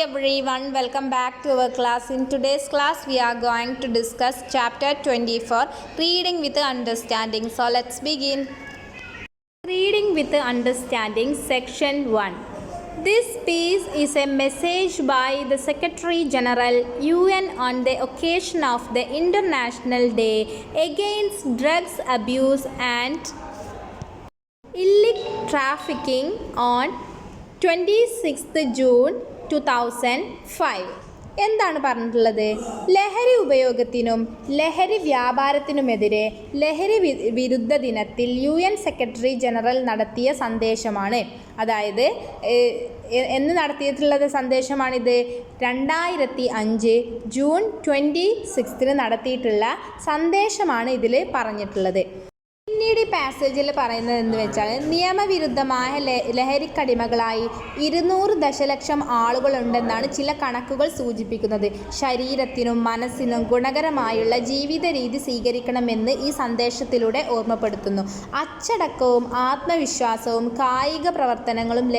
everyone, welcome back to our class. In today's class, we are going to discuss chapter 24, Reading with Understanding. So let's begin. Reading with Understanding, section 1. This piece is a message by the Secretary General UN on the occasion of the International Day Against Drugs Abuse and Illicit Trafficking on 26th June 2005. എന്താണ് പറഞ്ഞിട്ടുള്ളത്? ലഹരി ഉപയോഗത്തിനും ലഹരി വ്യാപാരത്തിനുമെതിരെ ലഹരി വിരുദ്ധ ദിനത്തിൽ UN secretary general നടത്തിയ സന്ദേശമാണ്. അതായത് എന്ന് നടത്തിയിട്ടുള്ളത് സന്ദേശമാണിത് 2005 ജൂൺ 26 നടത്തിയിട്ടുള്ള സന്ദേശമാണ് ഇതിൽ പറഞ്ഞിട്ടുള്ളത്. പിന്നീട് ഈ പാസേജിൽ പറയുന്നത് എന്ന് വെച്ചാൽ നിയമവിരുദ്ധമായ ലഹരിക്കടിമകളായി 200 ദശലക്ഷം ആളുകളുണ്ടെന്നാണ് ചില കണക്കുകൾ സൂചിപ്പിക്കുന്നത്. ശരീരത്തിനും മനസ്സിനും ഗുണകരമായുള്ള ജീവിത രീതി സ്വീകരിക്കണമെന്ന് ഈ സന്ദേശത്തിലൂടെ ഓർമ്മപ്പെടുത്തുന്നു. അച്ചടക്കവും ആത്മവിശ്വാസവും കായിക പ്രവർത്തനങ്ങളും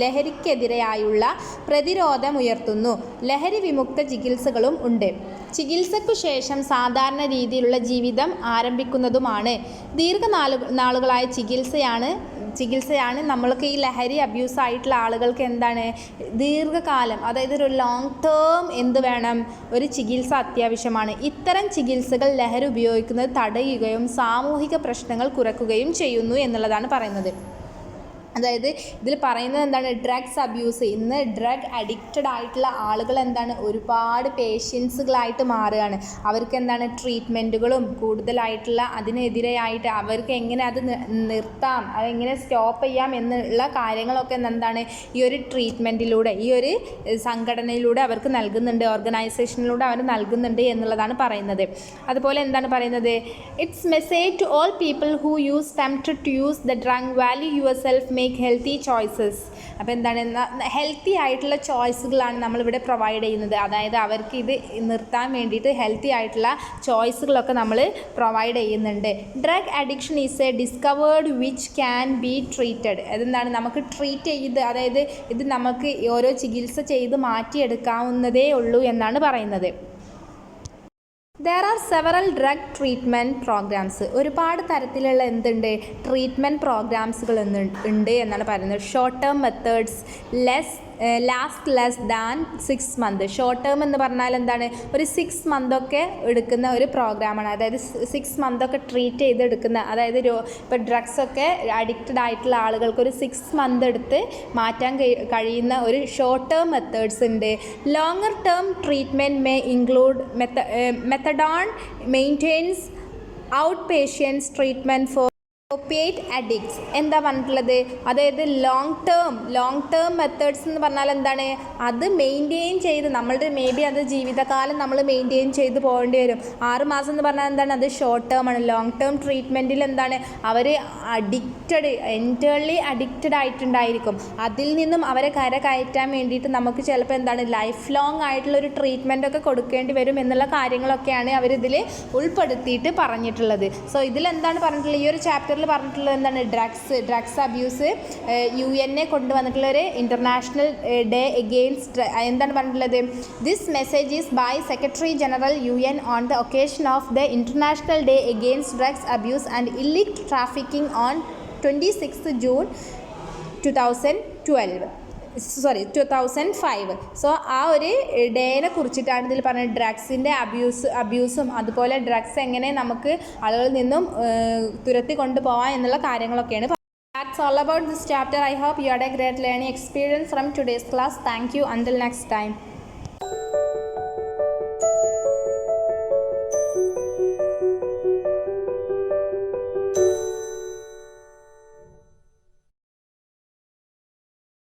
ലഹരിക്കെതിരെയായുള്ള പ്രതിരോധം ഉയർത്തുന്നു. ലഹരി വിമുക്ത ചികിത്സകളും ഉണ്ട്. ചികിത്സയ്ക്കു ശേഷം സാധാരണ രീതിയിലുള്ള ജീവിതം ആരംഭിക്കുന്നതുമാണ്. നാളുകളായ ചികിത്സയാണ് നമ്മൾക്ക് ഈ ലഹരി അബ്യൂസ് ആയിട്ടുള്ള ആളുകൾക്ക് എന്താണ് ദീർഘകാലം, അതായത് ഒരു ലോങ് ടേം ഒരു ചികിത്സ അത്യാവശ്യമാണ്. ഇത്തരം ചികിത്സകൾ ലഹരി ഉപയോഗിക്കുന്നത് തടയുകയും സാമൂഹിക പ്രശ്നങ്ങൾ കുറയ്ക്കുകയും ചെയ്യുന്നു എന്നുള്ളതാണ് പറയുന്നത്. അതായത് ഇതിൽ പറയുന്നത് എന്താണ്, ഡ്രഗ്സ് അബ്യൂസ്. ഇന്ന് ഡ്രഗ് അഡിക്റ്റഡ് ആയിട്ടുള്ള ആളുകൾ ഒരുപാട് പേഷ്യൻസുകളായിട്ട് മാറുകയാണ്. അവർക്ക് ട്രീറ്റ്മെൻറ്റുകളും കൂടുതലായിട്ടുള്ള അതിനെതിരെയായിട്ട് അവർക്ക് എങ്ങനെ അത് നിർത്താം, അതെങ്ങനെ സ്റ്റോപ്പ് ചെയ്യാം എന്നുള്ള കാര്യങ്ങളൊക്കെ ഈ ഒരു ട്രീറ്റ്മെൻറ്റിലൂടെ, ഈ ഒരു സംഘടനയിലൂടെ അവർക്ക് നൽകുന്നുണ്ട്, ഓർഗനൈസേഷനിലൂടെ അവർ നൽകുന്നുണ്ട് എന്നുള്ളതാണ് പറയുന്നത്. അതുപോലെ എന്താണ് പറയുന്നത്, it's message to all people who use tempted to use the drug, value your self, make healthy choices. അപ്പോൾ ഹെൽത്തി ആയിട്ടുള്ള ചോയ്സുകളാണ് നമ്മളിവിടെ പ്രൊവൈഡ് ചെയ്യുന്നത്. അതായത് അവർക്ക് ഇത് നിർത്താൻ വേണ്ടിയിട്ട് ഹെൽത്തി ആയിട്ടുള്ള ചോയ്സുകളൊക്കെ നമ്മൾ പ്രൊവൈഡ് ചെയ്യുന്നുണ്ട്. Drug addiction is A discovered which can be treated. നമുക്ക് ട്രീറ്റ് ചെയ്ത്, അതായത് ഇത് നമുക്ക് ഓരോ ചികിത്സ ചെയ്ത് മാറ്റിയെടുക്കാവുന്നതേ ഉള്ളൂ എന്നാണ് പറയുന്നത്. There are several drug treatment programs. ഒരുപാട് തരത്തിലുള്ള ട്രീറ്റ്മെൻറ്റ് പ്രോഗ്രാംസുകൾ ഉണ്ട് എന്നാണ് പറയുന്നത്. Short term methods, last less than 6 months. Short term എന്ന് പറഞ്ഞാൽ ഒരു 6 month ഒക്കെ എടുക്കുന്ന ഒരു പ്രോഗ്രാമാണ്. അതായത് 6 month ഒക്കെ ട്രീറ്റ് ചെയ്തെടുക്കുന്ന, അതായത് ഇപ്പോൾ ഡ്രഗ്സൊക്കെ അഡിക്റ്റഡ് ആയിട്ടുള്ള ആളുകൾക്ക് ഒരു 6 month എടുത്ത് മാറ്റാൻ കഴിയുന്ന ഒരു ഷോർട്ട് ടേം മെത്തേഡ്സ് ഉണ്ട്. Longer term treatment may include methadone maintenance outpatients treatment for opiate addicts. എന്താ പറഞ്ഞിട്ടുള്ളത്, അതായത് ലോങ് ടേം മെത്തേഡ്സ് എന്ന് പറഞ്ഞാൽ അത് മെയിൻറ്റെയിൻ ചെയ്ത് അത് ജീവിതകാലം നമ്മൾ മെയിൻറ്റെയിൻ ചെയ്ത് പോകേണ്ടി വരും. 6 മാസം എന്ന് പറഞ്ഞാൽ അത് ഷോർട്ട് ടേം ആണ്. ലോങ് ടേം ട്രീറ്റ്മെൻറ്റിൽ അവർ എൻറ്റേർലി അഡിക്റ്റഡ് ആയിട്ടുണ്ടായിരിക്കും. അതിൽ നിന്നും അവരെ കയറ്റാൻ വേണ്ടിയിട്ട് നമുക്ക് ചിലപ്പോൾ ലൈഫ് ലോങ് ആയിട്ടുള്ളൊരു ട്രീറ്റ്മെൻറ്റൊക്കെ കൊടുക്കേണ്ടി വരും എന്നുള്ള കാര്യങ്ങളൊക്കെയാണ് അവരിതിൽ ഉൾപ്പെടുത്തിയിട്ട് പറഞ്ഞിട്ടുള്ളത്. സോ ഇതിലെന്താണ് പറഞ്ഞിട്ടുള്ളത്, ഈ ഒരു ചാപ്റ്റർ പറഞ്ഞിട്ടുള്ളത് ഡ്രഗ്സ് അബ്യൂസ് UN കൊണ്ടുവന്നിട്ടുള്ള ഒരു ഇന്റർനാഷണൽ ഡേ എഗെയിൻസ്റ്റ് എന്താണ് പറഞ്ഞിട്ടുള്ളത്. This message is by secretary general UN on the occasion of the international day against drugs abuse and illicit trafficking on 26th June 2005. So ആ ഒരു ഡേനെ കുറിച്ചിട്ടാണ് ഇതിൽ പറഞ്ഞത്. ഡ്രഗ്സിൻ്റെ അബ്യൂസും അതുപോലെ ഡ്രഗ്സ് എങ്ങനെ നമുക്ക് ആളുകളിൽ നിന്നും തുരത്തി കൊണ്ടുപോകാം എന്നുള്ള കാര്യങ്ങളൊക്കെയാണ്. That's all about this chapter. I hope you had a great learning experience from today's class. Thank you. Until next time.